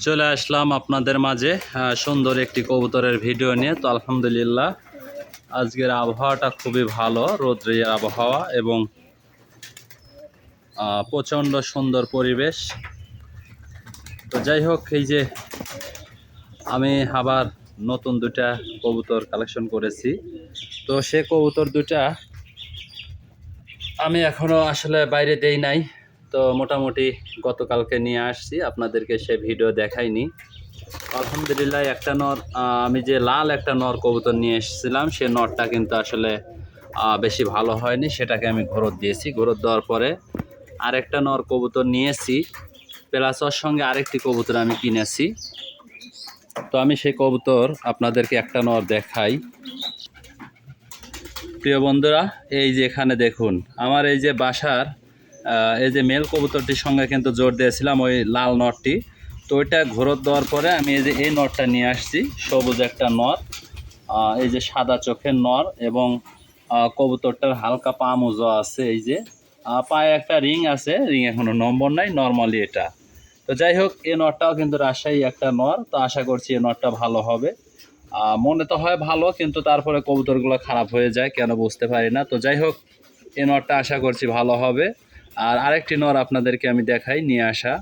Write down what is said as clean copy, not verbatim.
চলে আসলাম আপনাদের মাঝে সুন্দর একটি কবুতরের ভিডিও নিয়ে। তো আলহামদুলিল্লাহ আজকের আবহাওয়াটা খুবই ভালো, রৌদ্রের আবহাওয়া এবং প্রচণ্ড সুন্দর পরিবেশ। তো যাই হোক, এই যে আমি আবার নতুন দুটা কবুতর কালেকশন করেছি। তো সে কবুতর দুটা আমি এখনও আসলে বাইরে দেই নাই। তো মোটামুটি গতকালকে নিয়ে আসছি, আপনাদেরকে সে ভিডিও দেখাইনি। আলহামদুলিল্লাহ একটা নর, আমি যে লাল একটা নর কবুতর নিয়ে এসেছিলাম, সে নরটা কিন্তু আসলে বেশি ভালো হয়নি, সেটাকে আমি ঘরত দিয়েছি। ঘরত দেওয়ার পরে আরেকটা নর কবুতর নিয়েছি, প্লাস ওর সঙ্গে আরেকটি কবুতর আমি কিনেছি। তো আমি সেই কবুতর আপনাদেরকে একটা নর দেখাই। প্রিয় বন্ধুরা, এই যে এখানে দেখুন, আমার এই যে বাসার এই যে মেল কবুতরটির সঙ্গে কিন্তু জোর দিয়েছিলাম ওই লাল নরটি। তো ওইটা ঘোরত দেওয়ার পরে আমি এই যে এই নরটা নিয়ে আসছি, সবুজ একটা নর, এই যে সাদা চোখের নর, এবং কবুতরটার হালকা পা মোজা আছে। এই যে পায়ে একটা রিং আছে, রিং এখনো নম্বর নাই, নর্মালি এটা। তো যাই হোক, এই নরটাও কিন্তু রাজশাহী একটা নর। তো আশা করছি এই নরটা ভালো হবে। মনে তো হয় ভালো, কিন্তু তারপরে কবুতরগুলো খারাপ হয়ে যায় কেন বুঝতে পারি না। তো যাই হোক, এই নরটা আশা করছি ভালো হবে। আর আরেকটি নর আপনাদেরকে আমি দেখাই নিয়ে আসা।